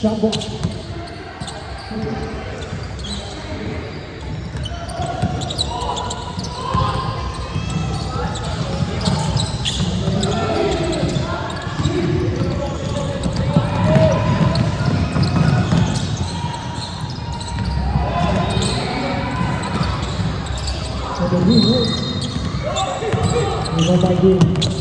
Shot ball. The new hit. Rebound by Green.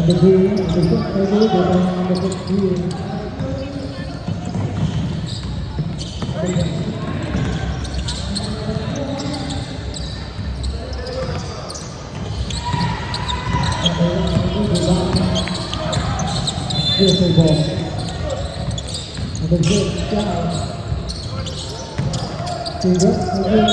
Number 3, number 6, number 16. Beautiful ball. Number 6, down. Tiga, tiga.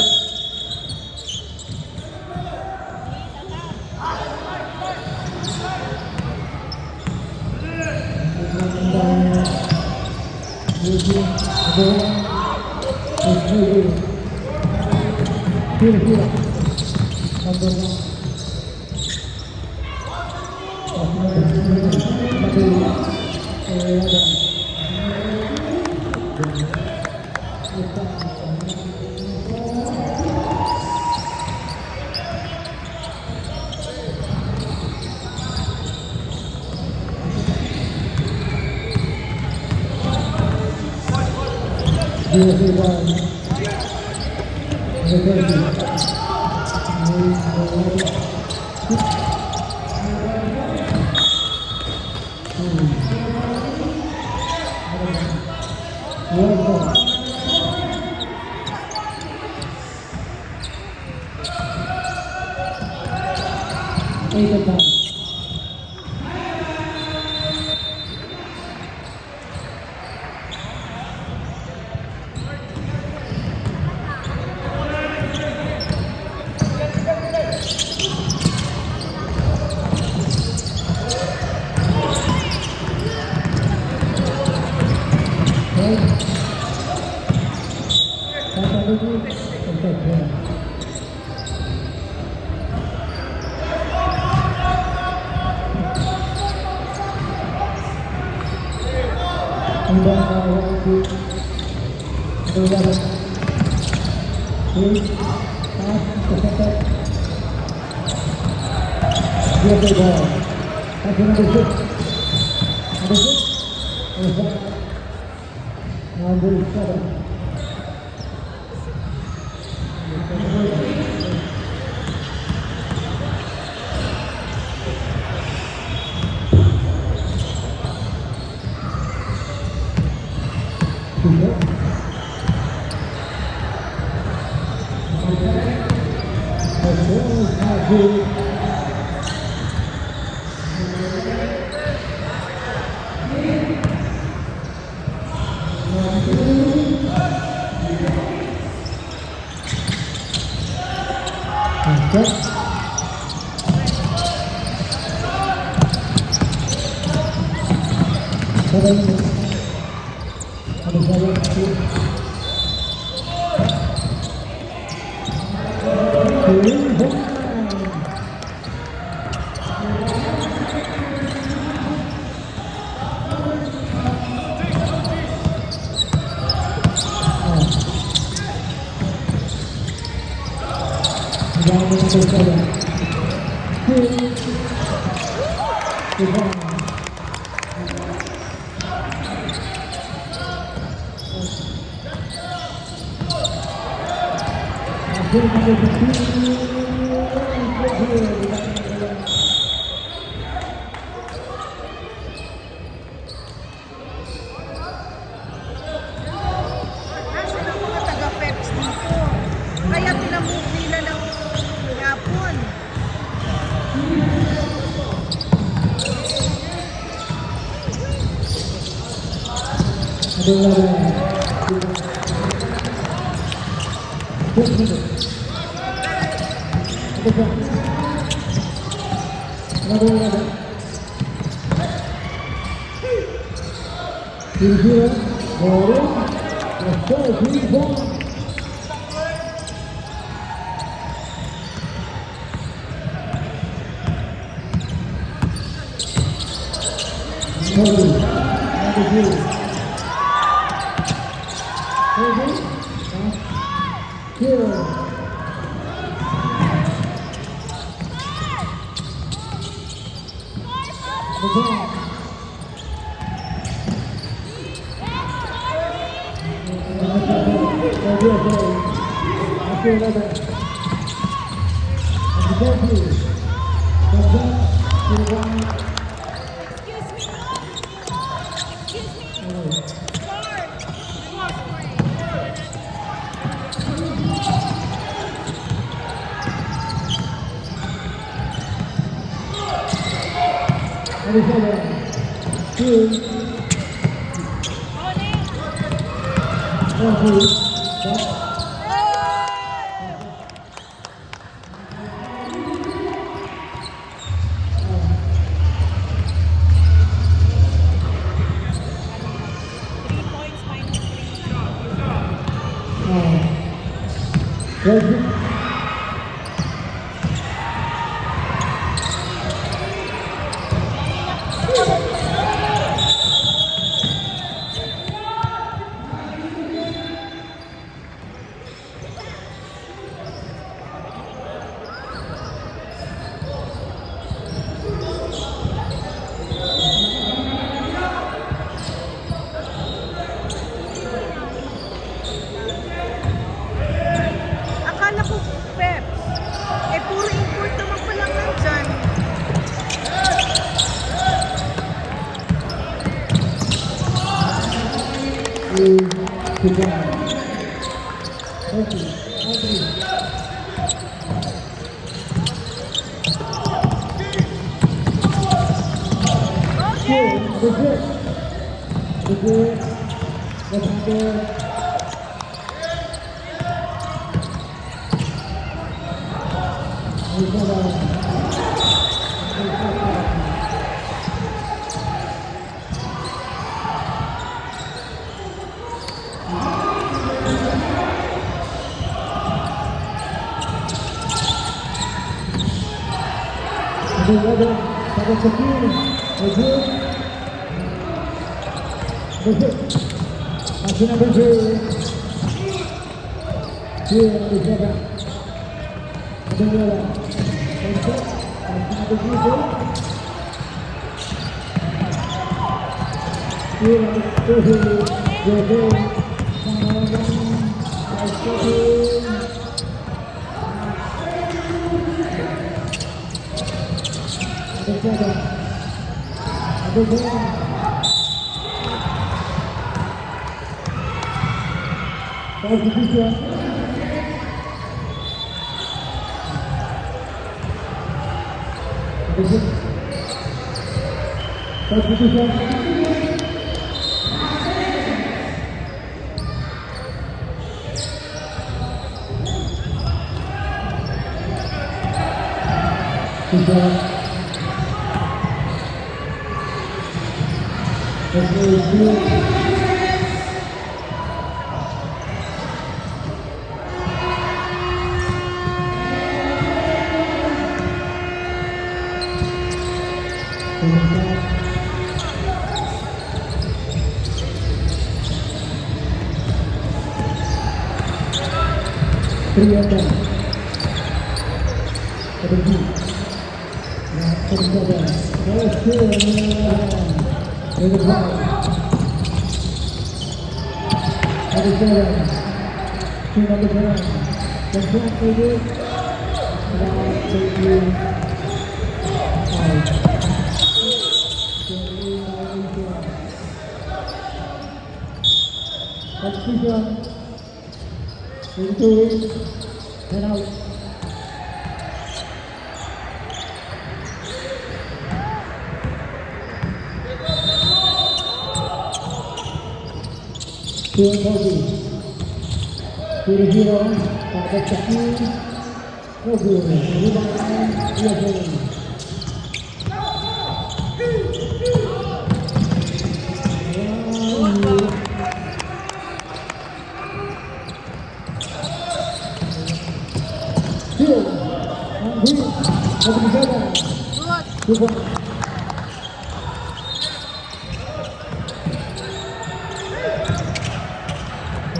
Kobe. Number 2. Kobe. Here. LeBron. After 11. And the ball please. Comes up to the line. Number 7. 2. 1, 2. Stop. Ready? Akala ko, Peps, puro import naman pa lang nandyan.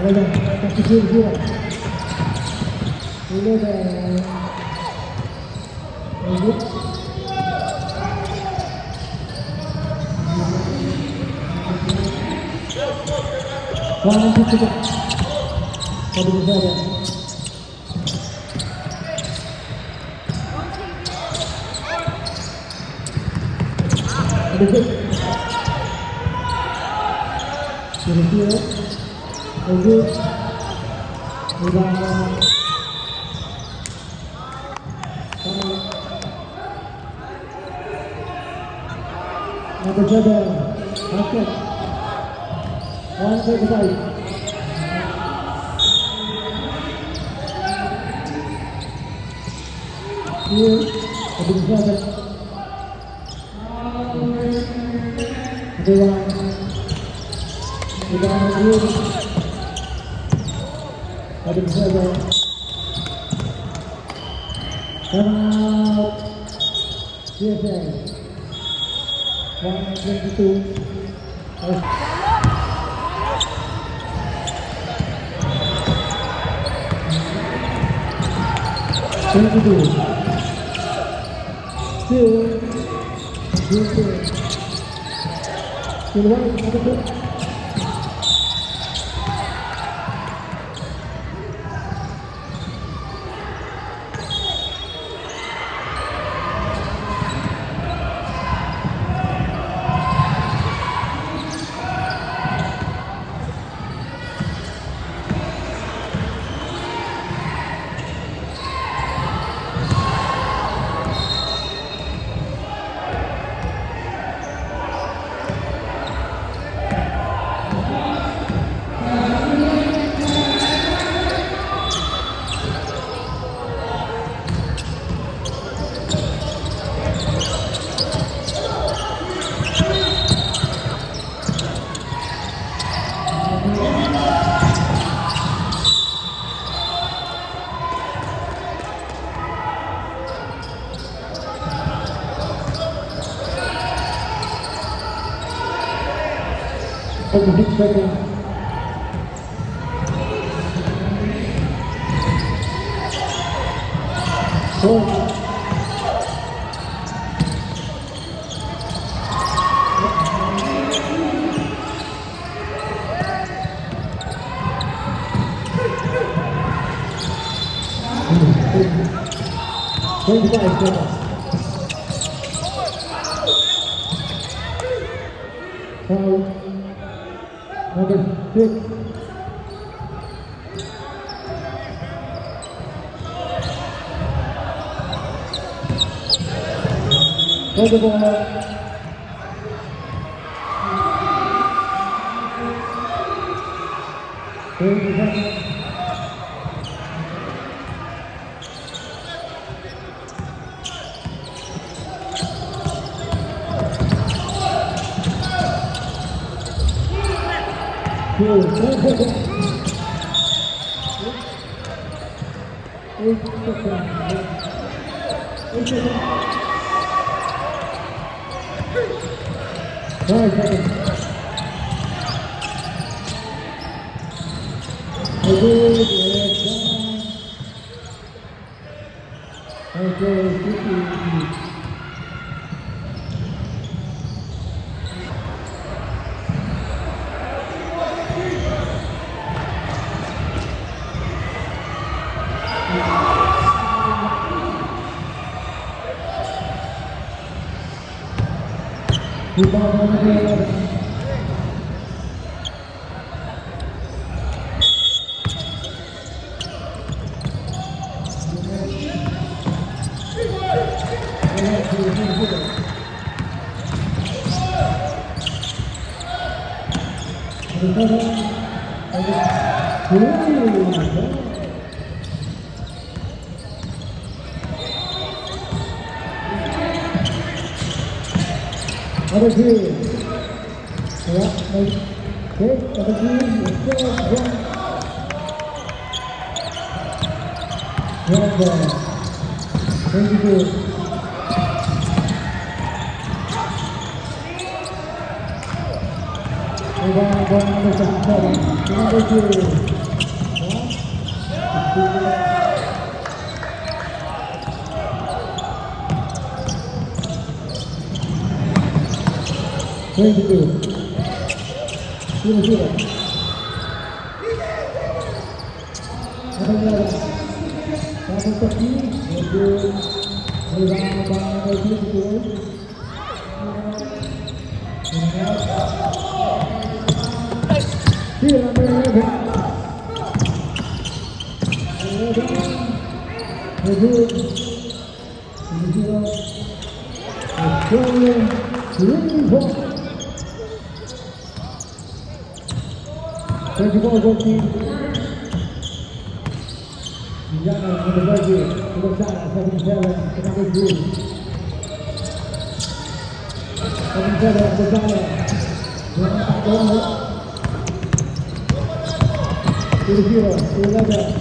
11, 0. 11, One fifty. Sabi ko siya. Sabi ko. Kira-kira. Sabi. Rebound. Number 7. Basket. 135. Here, sabi ko siya. Rebound. Rebound here. Sabi ko siya. Timeout. CSA. 122. 22. 2. 2. Big second. Four. Twenty-five seconds. Foul. Number 6. Hold the ball. Number 3. Yeah, okay, number 3. Let's go. One ball. 22. Number 7. Number 2. 22. 0-0. Tapos pagi, medyo kailangan ba ng dito? Here, number 11. 11. 0-0. Australia, uniform. 24-14. Indiana University, Gonzala, 77, number 2. 77, Gonzala. 2-0, 11.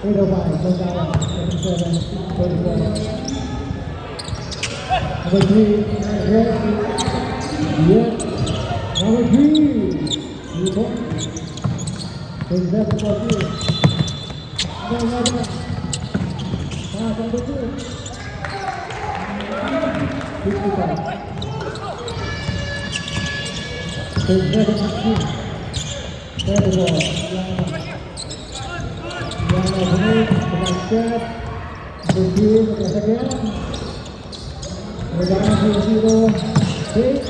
805, Gonzala, 77, 44. Number 3, red. Yeah. Number 3, you point. 27 for 2. Number 2. 55. 27 for 2. 34.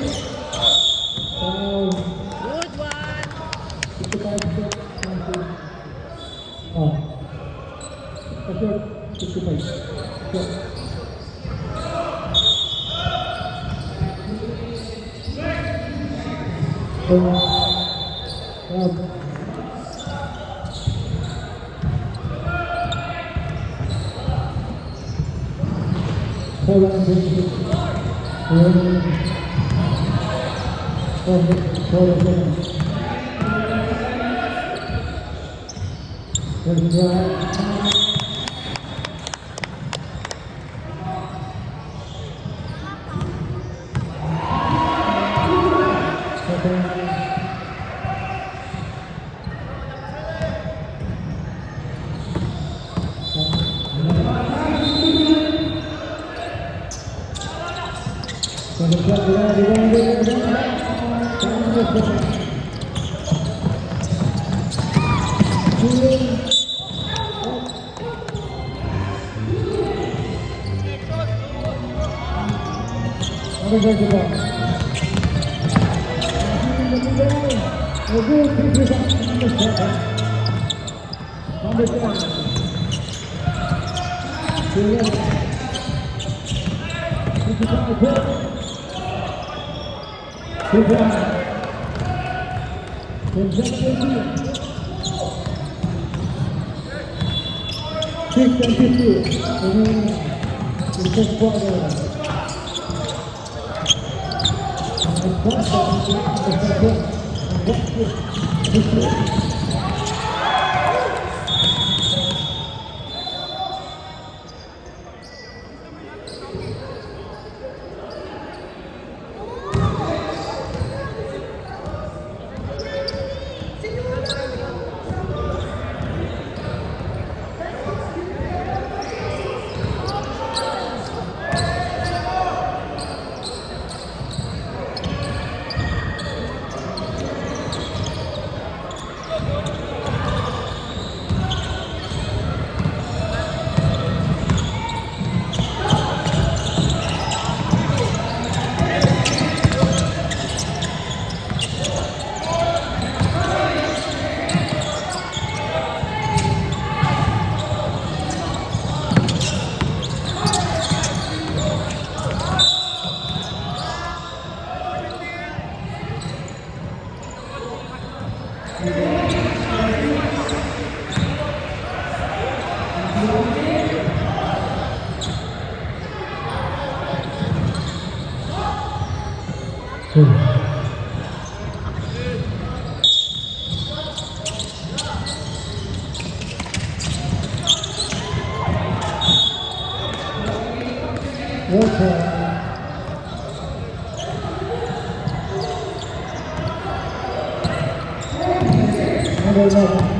Good one. Hold on, please. Water. Number 11.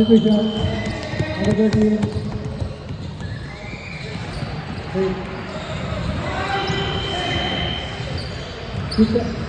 Substitution. Number 13. Kita.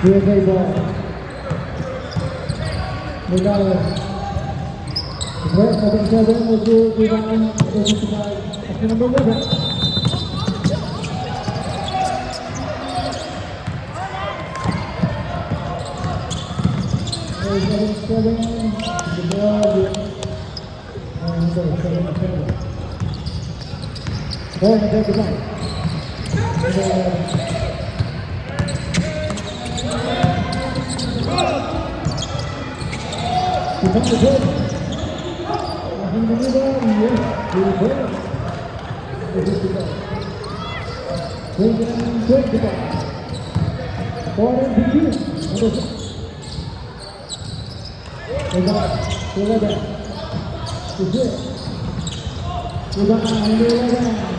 USA ball. Regardless. The first, second, seven, will do rebound, 55. Action number 11. Seven, the ball, and number 7. Ball and 35. From the good. In the middle, yes, he is there. It is the ball. 25. Ball and begin. Number 6. They got 11. Is there. They got number 11.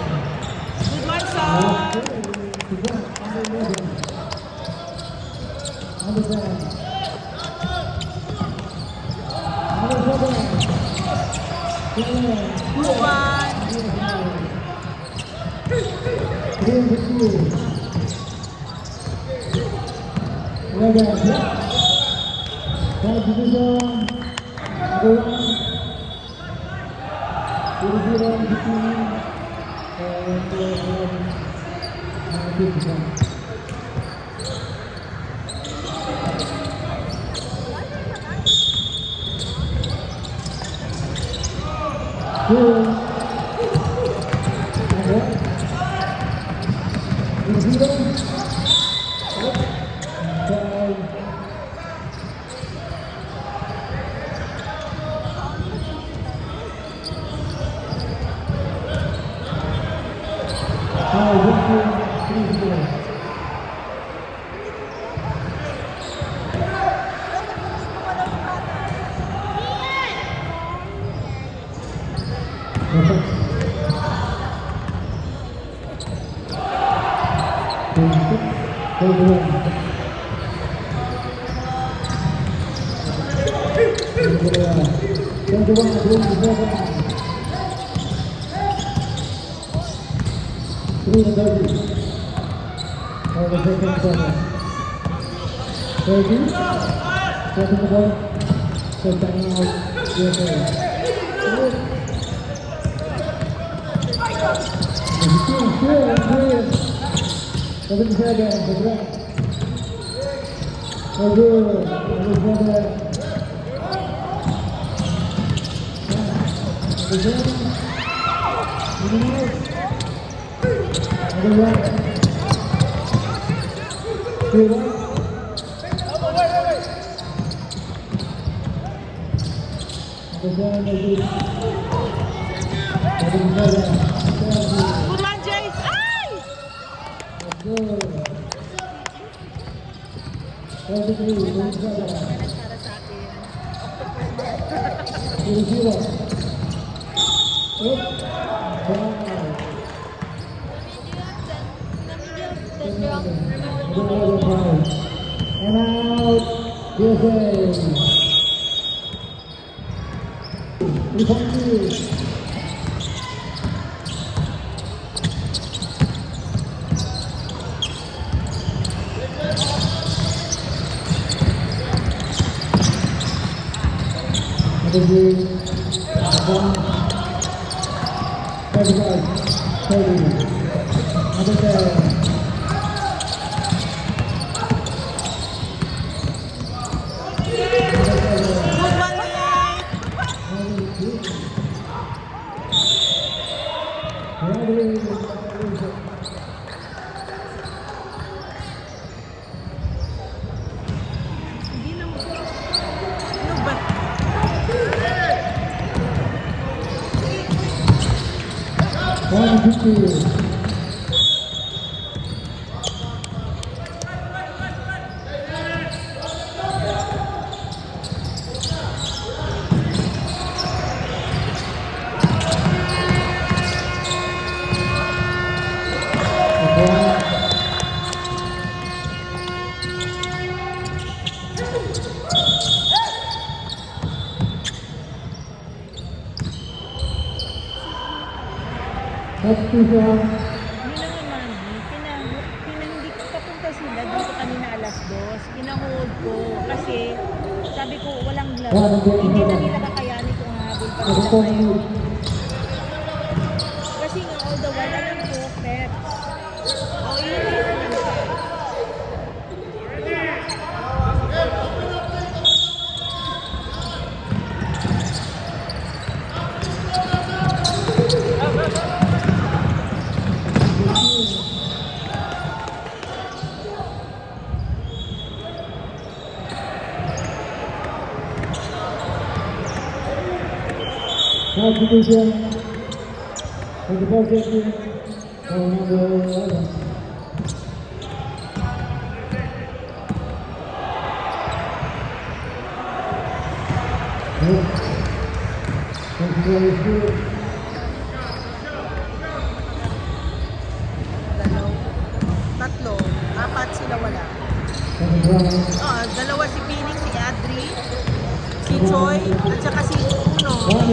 Good one, sir. Number 11. Number 7. Good one. Good man, Jace! Ay! Para sa akin. And out, USA. Good man, Mike! Hindi naman. Ano ba? That's too far. Hindi naman, Mami. Hindi ko papunta sila dito kanina alas 2. Pinahold ko kasi sabi ko walang glove. Hindi na nila kakayanin kung habol pa sila ngayon. Kasi nga all the while alam ko, Peps. O, yun yun. Constitution of the Constitution of number 11. Tatlo, apat sila wala. Dalawa si Phoenix, si Adri, si Choi, at saka si Uno. Uno.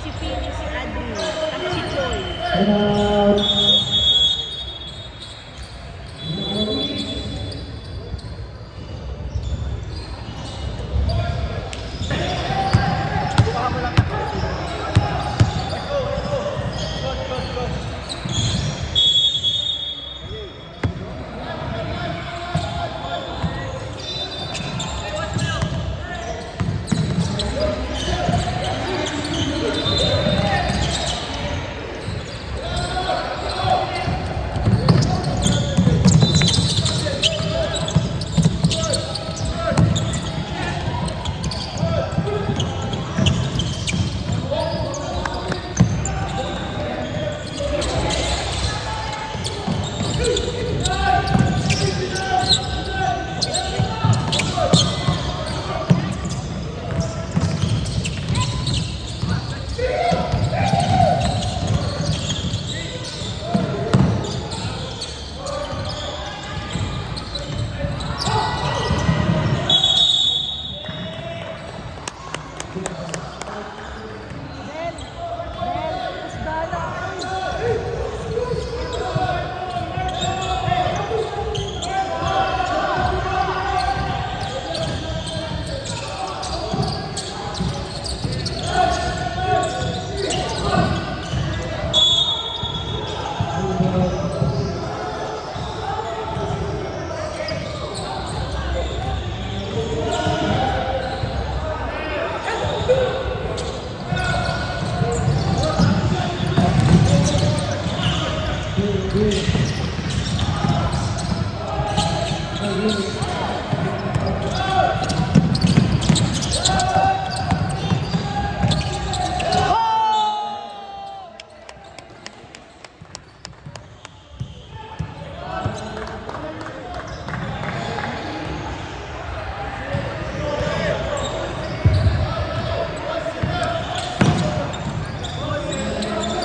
Si Phoenix, si Adri, at si Choi.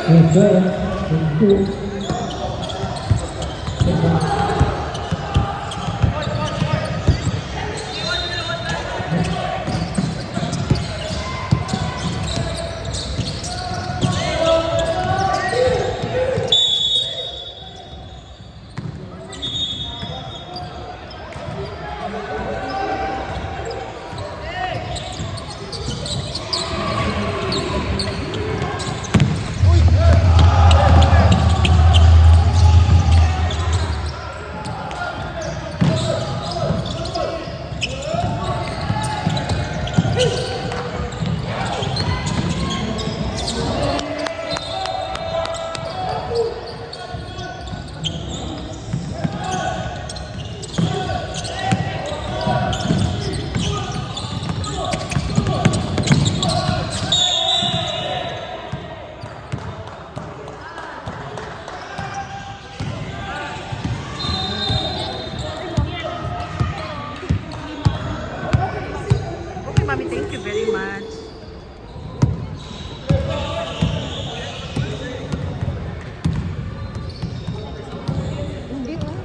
Yes, sir. Thank you. Okay, Mami, thank you very much. Hindi, oh.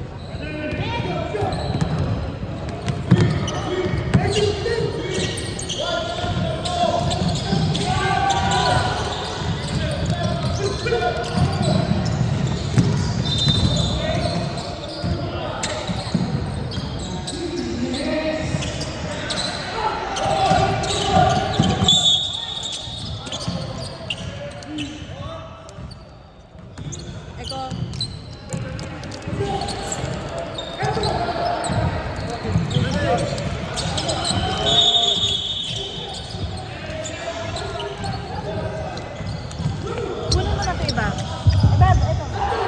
Eko. Kunin mo na ito iba. Iba, ito.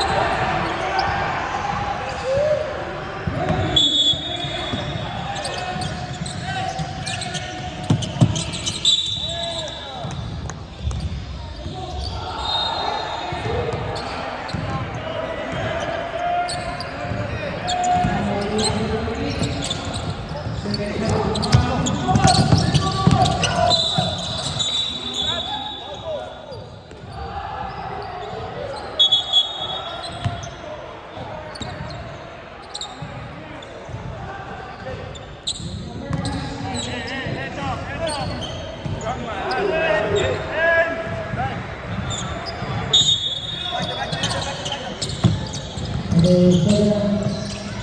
Number 7.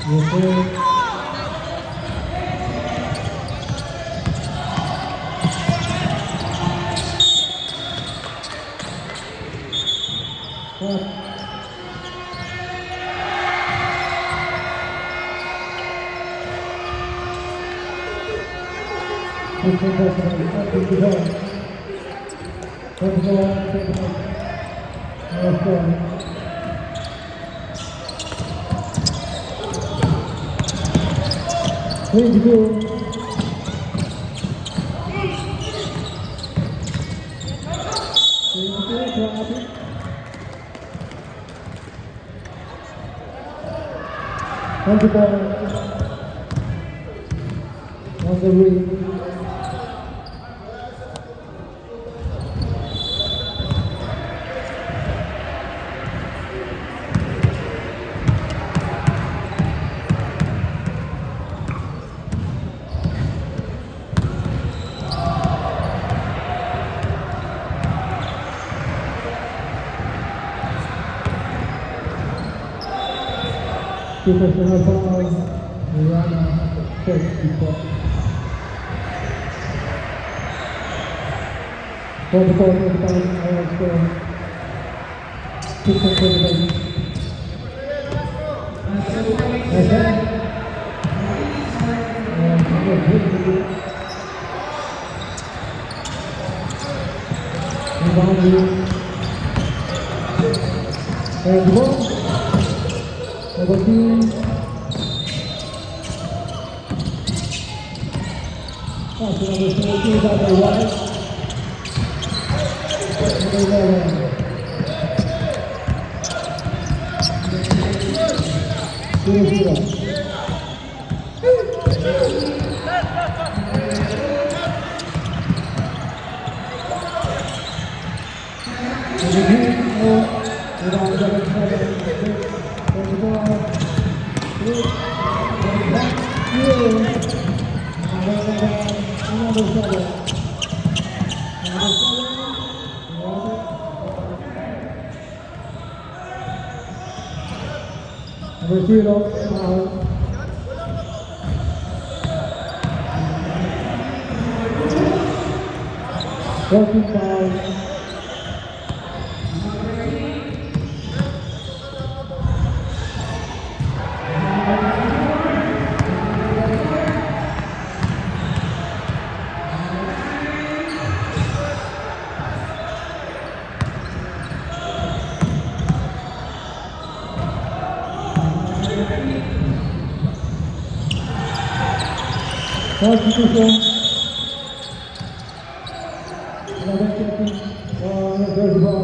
Yes, sir. Cut. Thank you. Thank you, on the ring. Professional foul, Rihanna, first before. For the ball, the time, and the Number 2. Pass number 22 by the right. Number 11. Zero. Number 2. Number 0, foul. Working foul. Substitution. 11 seconds on the third ball.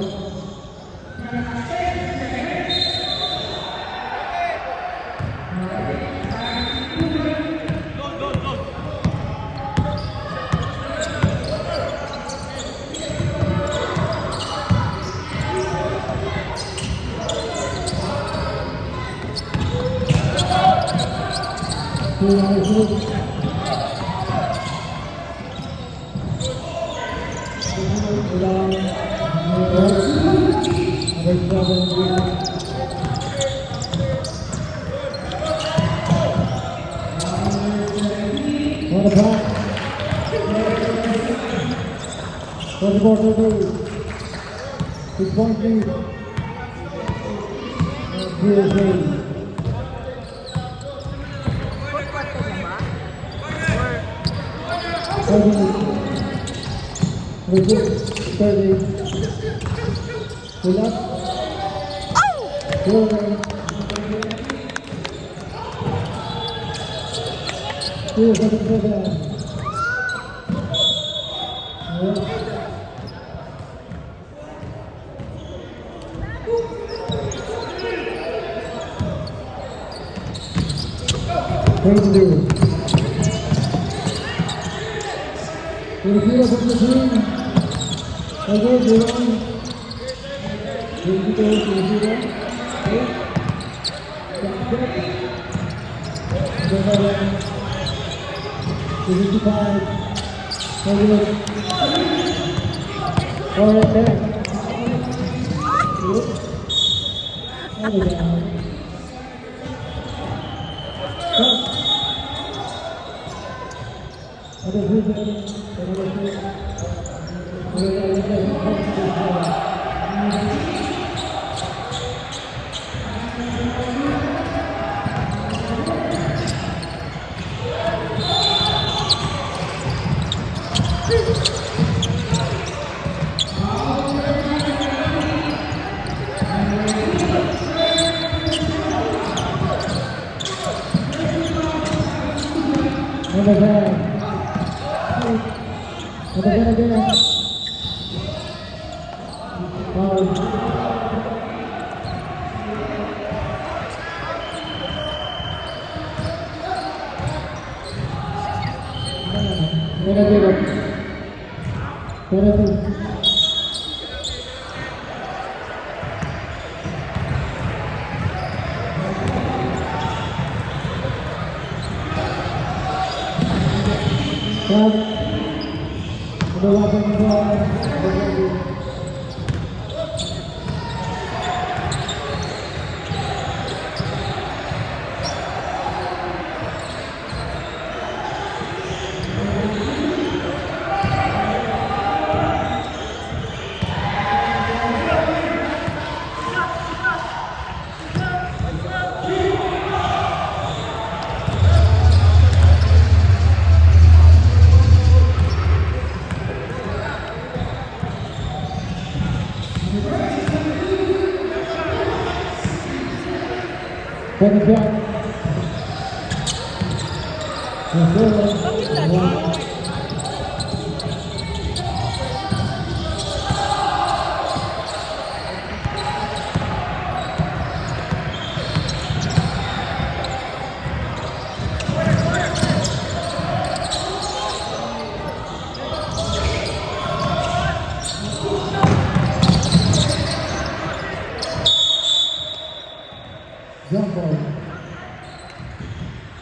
On the back. 34-32. 6-point lead. USA. Thirty. Pull up. Forward. Two for the program. Twenty-two. 0 for the team. Again, 0. 22, 0. 55. 48. Or 10.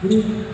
Green.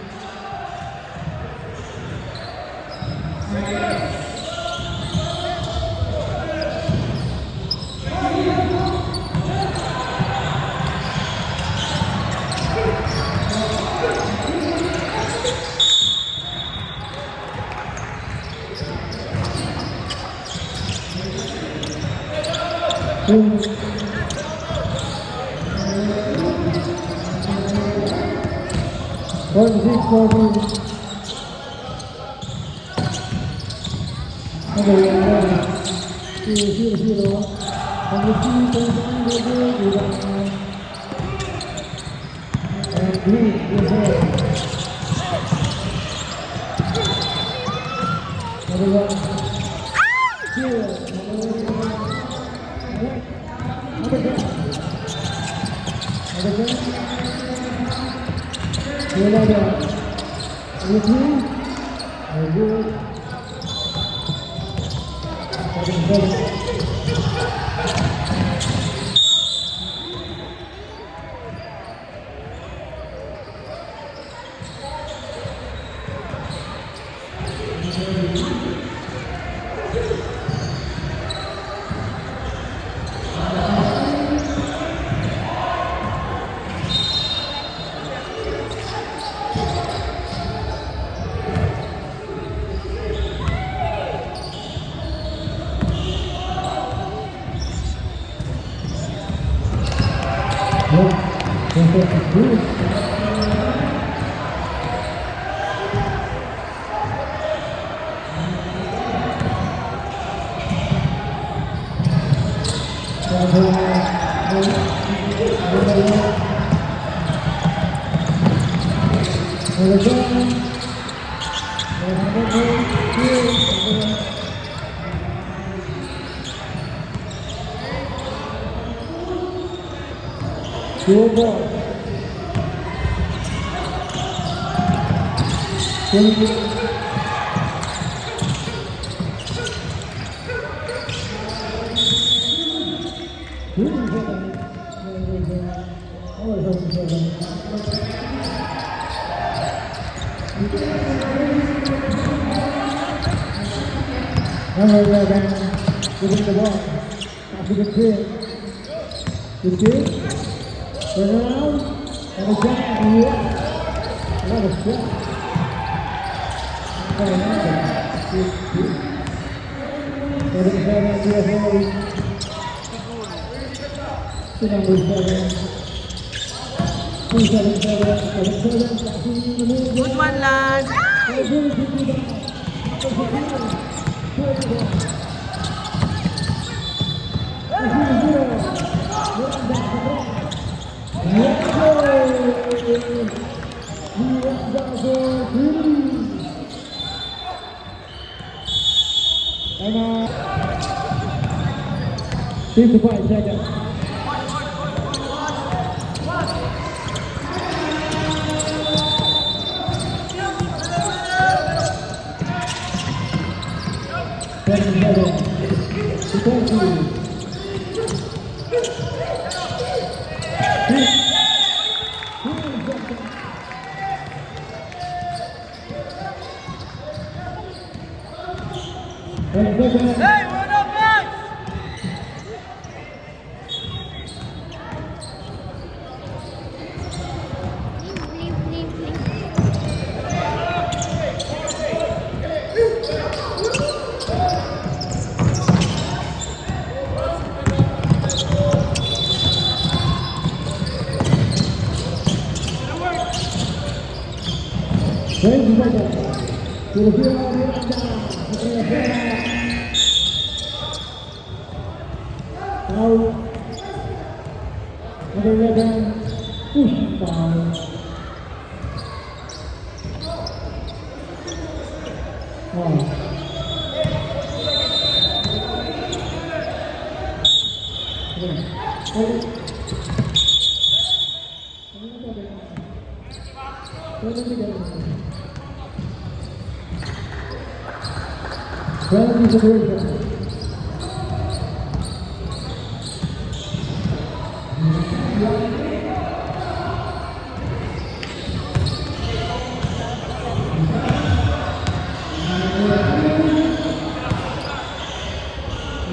Good one, lads.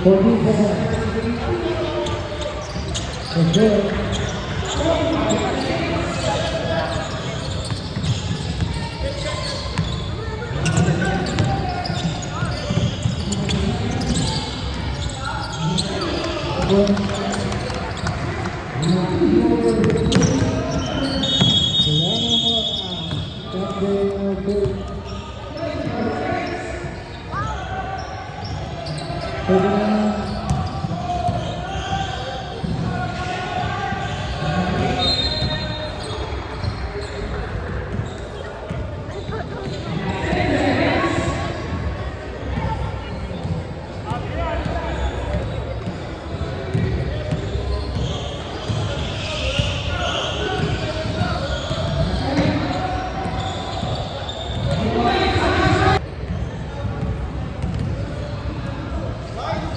14 seconds.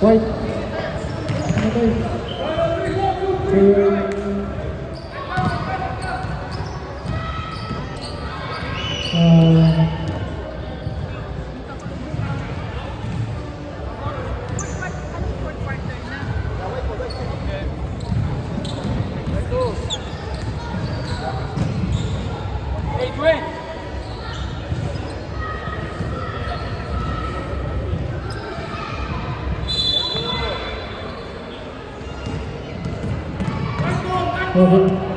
White. Good one.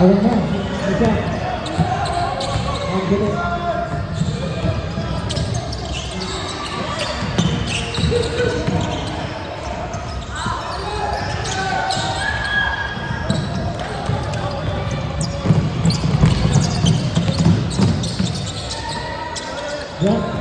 Alam na. Isa. Ang galing. Yeah.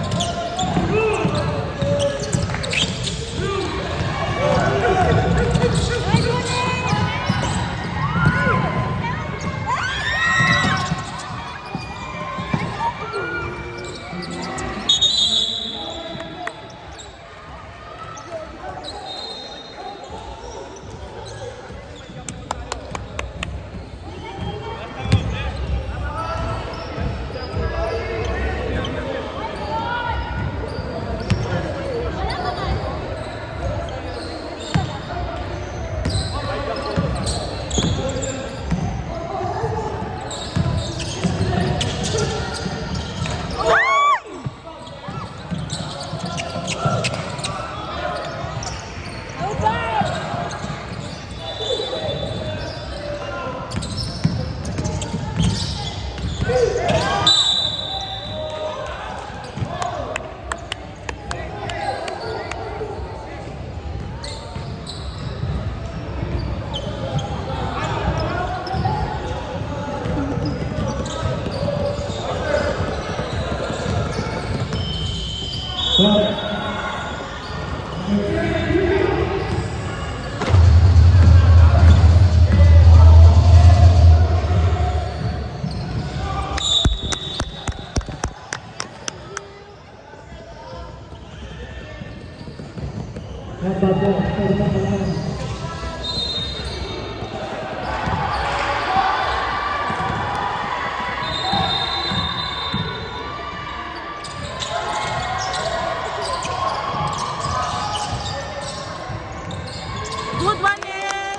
Good one, Nick!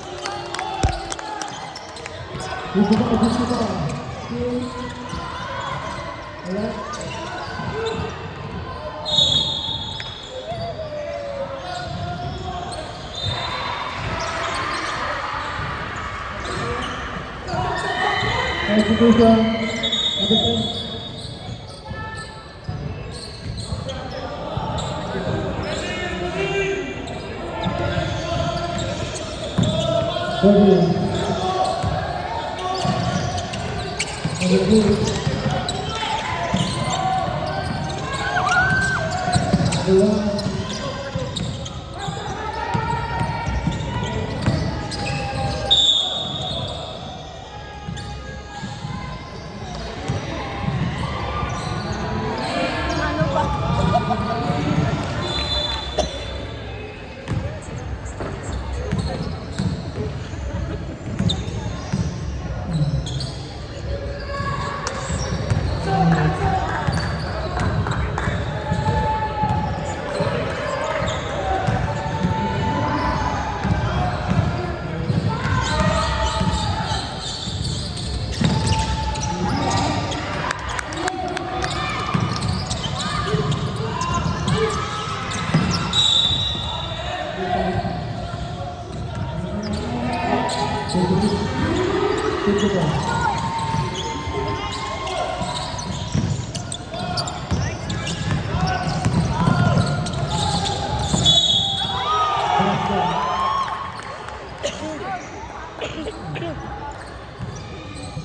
Dito ka, dito ka. Wala. Execution. Execution. Ready. Ano ba?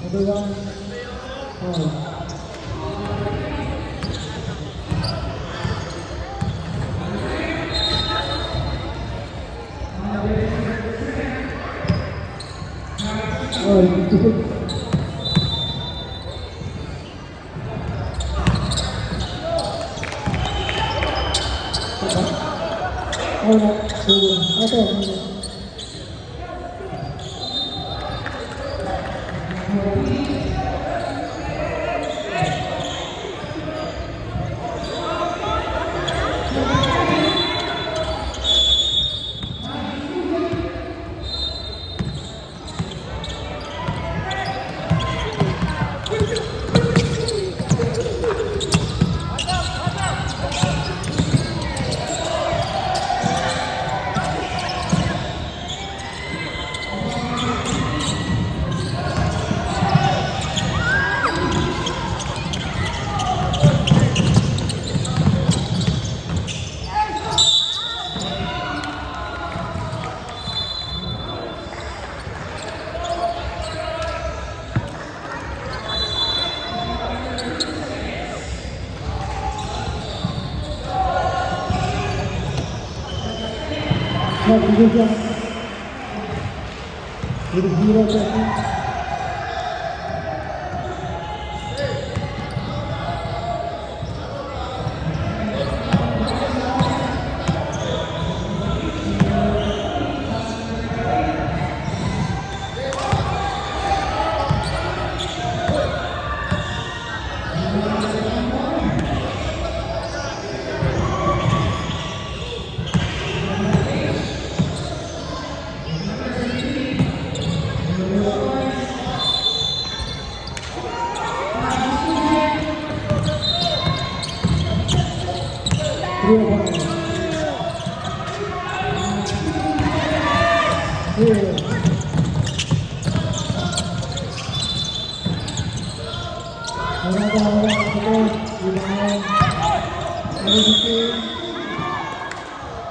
Everyone, Substitution. With 0 seconds.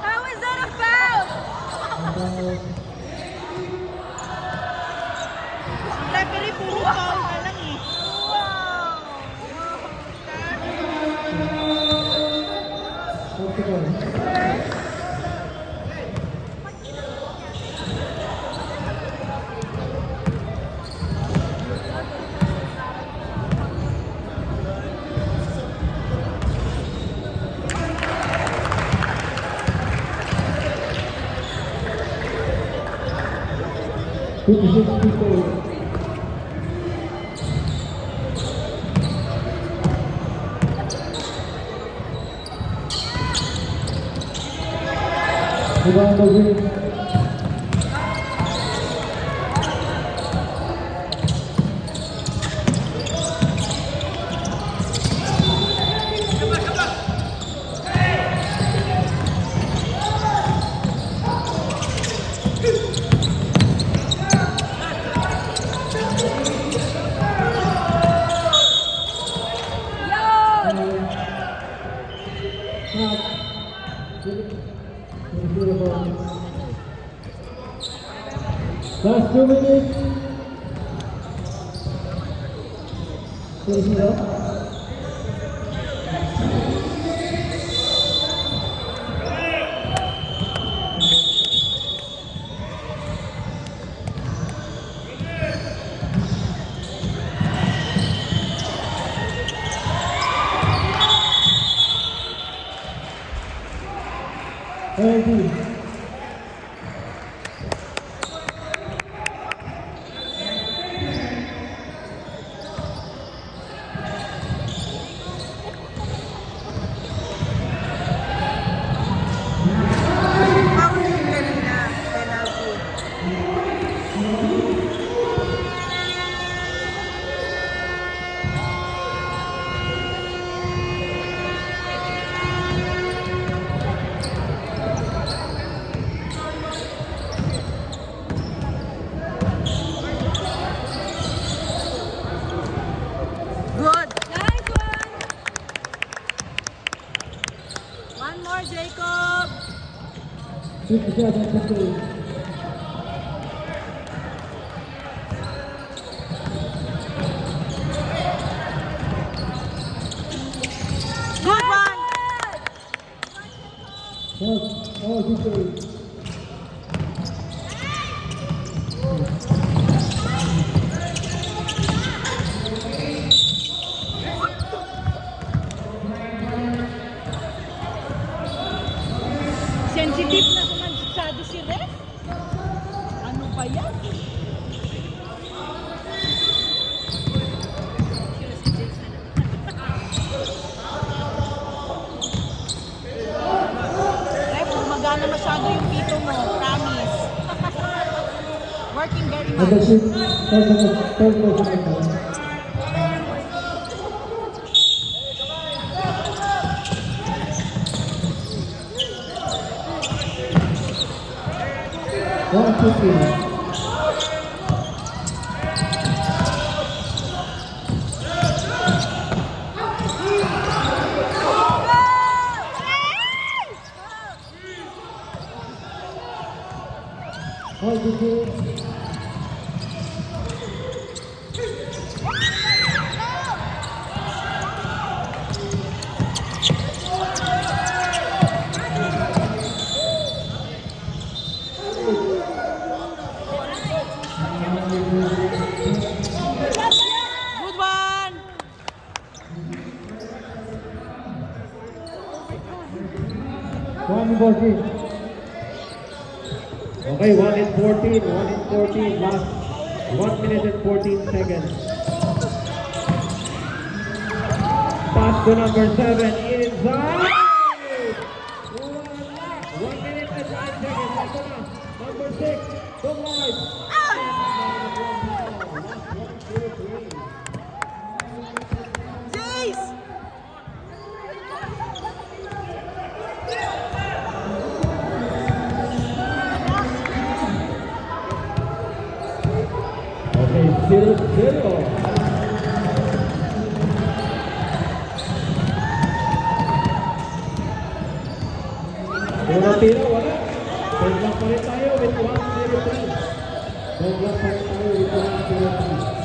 How is that a foul? Referee, puro foul ka lang eh. Last 2 minutes. 0. Good. Nice one. One more, Jacob. 57. Good one. Sensitive na naman masyado si Ref. Ano ba yan? Ref, gumagana masyado yung pito mo. Promise. Working very much. Good one! One in 14. Okay, 1 in 14. 1 in 14. Last 1 minute and 14 seconds. Pass to number 7. Inside. 1 minute and 9 seconds. Ito na. Number 6. Don't lie. Jace! Okay, 0-0. Una tira, wala. Deadlock pa rin tayo with 1-0-3. Deadlock pa rin tayo with 1-0-3.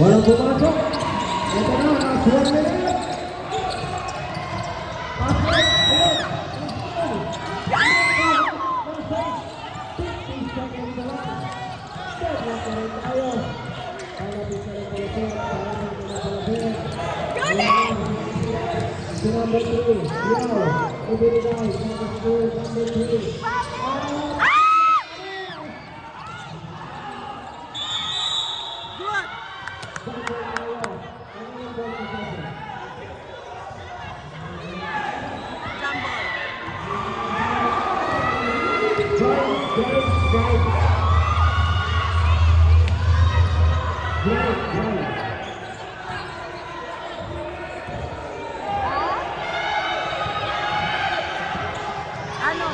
Walang pumasok. Ito na, last 1 minute. Pasok. Ayun. Number 3, Yao, Ibigay, number 3. Ano?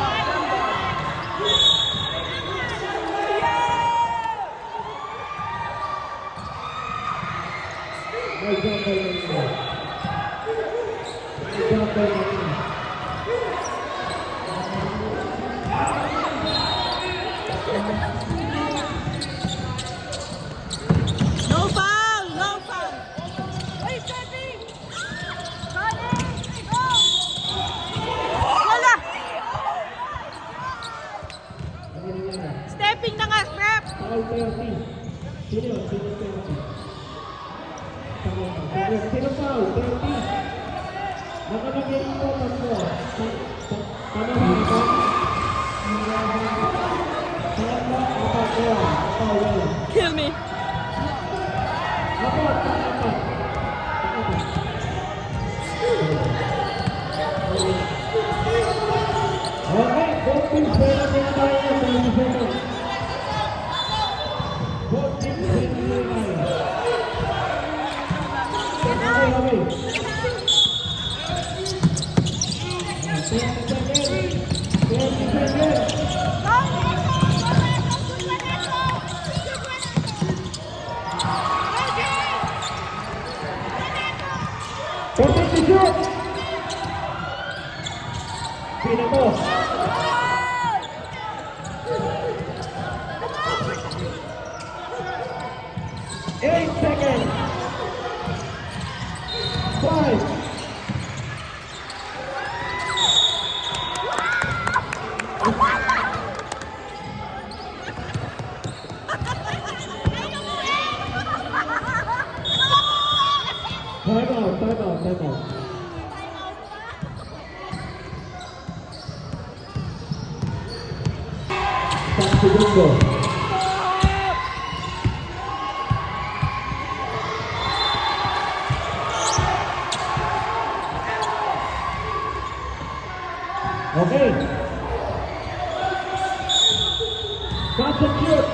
May jumper na ito. May jumper na ito. No foul! No foul! Wait, Stepping! Go! Wala! Stepping na nga, Step! Foul penalty. Sino yun? Sino penalty? Sino foul? Penalty. Nakalagay mo tatlo. Tama ba ito? Tama, apat yun. Foul. Kill me! Apat. Okay, both teams penalty na tayo. 30 seconds. Both teams penalty na tayo. Okay. 30 seconds. Protect the shot! Pinato. 8 seconds. 5. Time out. Segundo. Okay. That's a cute.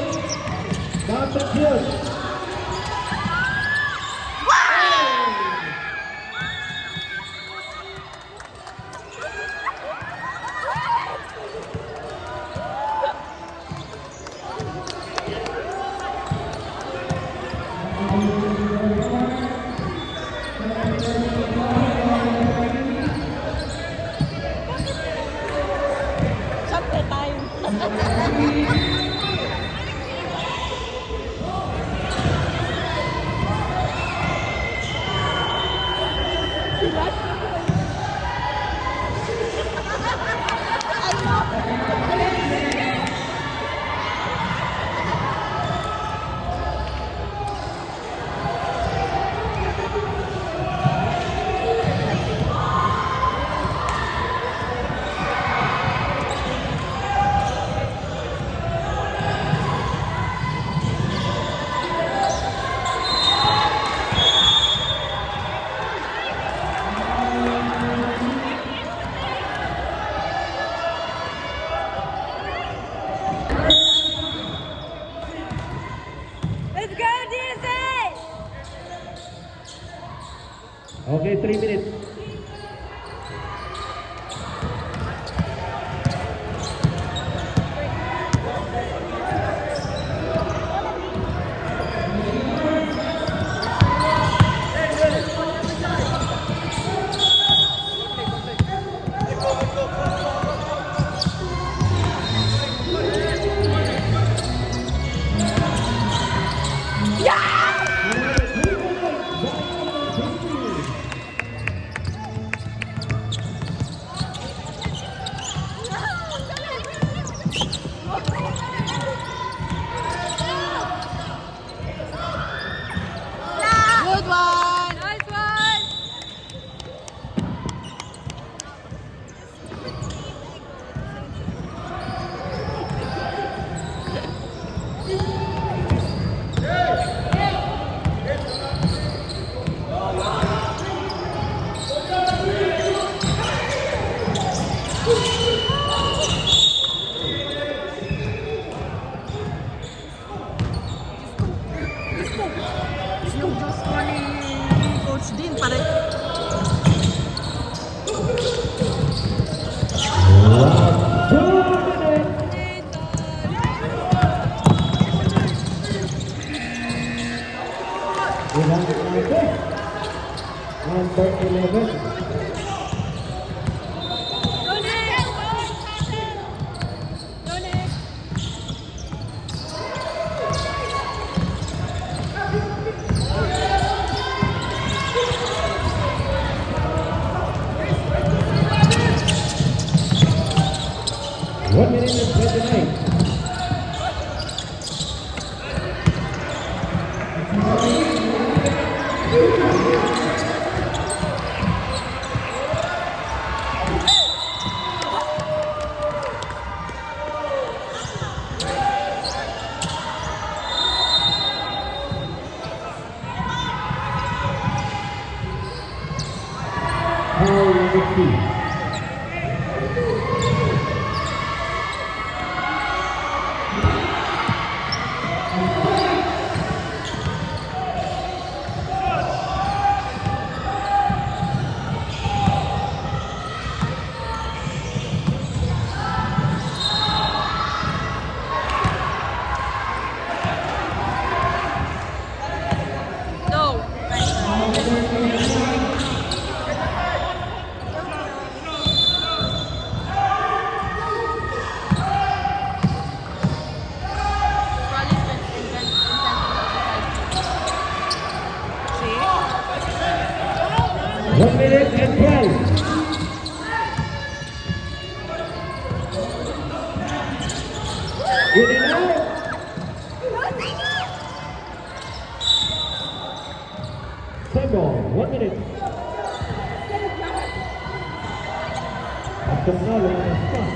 Let's go, DJ! Okay, 3 minutes. Good one! Nice one! Yung Diyos ko ni Coach Dean, pare. Number 11. One minute and 29. Foul number 2. One minute and 12. In and out. Time ball, 1 minute. At tumalo ang stop.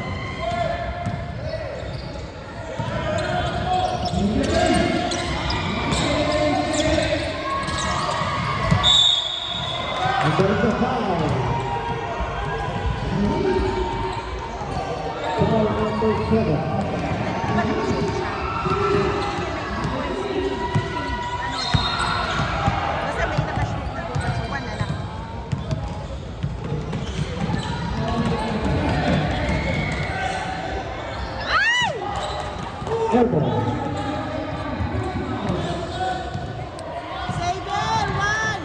And there's a foul. Foul number 7. Basta may nakashoot na doon sa one na lang. Airball. Saber, one!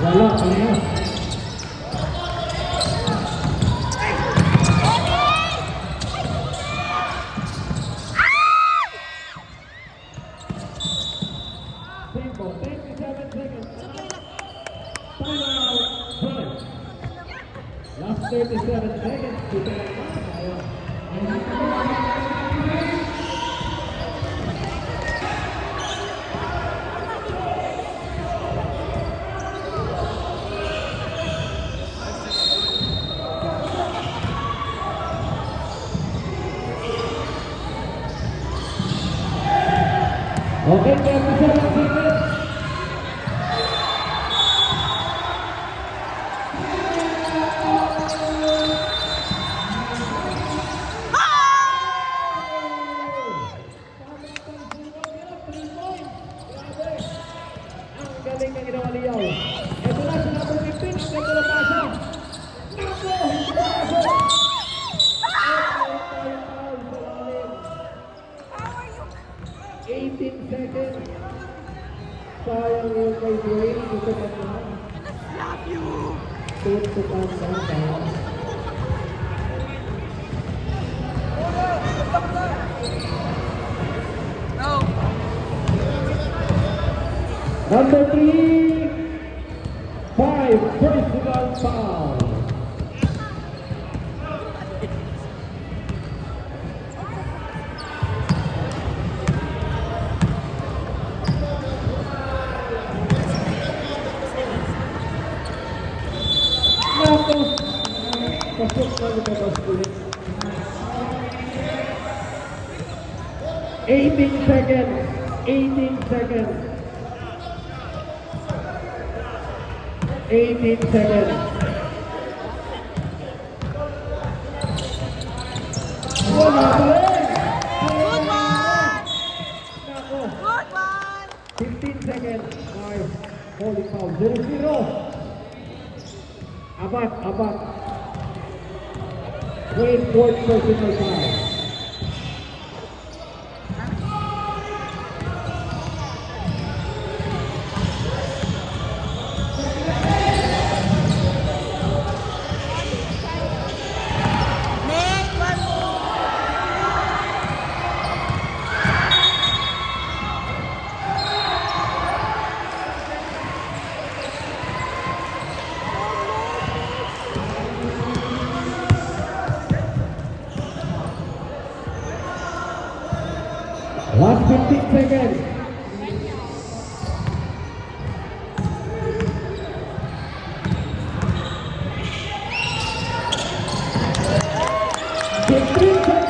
Wala, kanina. Okay, 37 seconds. Ang galing ng ginawa ni Yao. Ito na si number 15, ang ganda na pasa. Nako, hindi na pasa. Foul sa lalim. 18 seconds. Sayang yung kay Dwayne. Ito pa naman. Ito pa naman. No. Number 3, 5, personal foul. Nako, pasok na lumabas ulit. 18 seconds. 18 seconds. 18 seconds. Wala pa rin. Good one. Nako, Good one. 15 seconds. Ay, holy foul. 0-0. Abat. Wait for personal foul. Next one. Last 15 seconds. Fifteen seconds.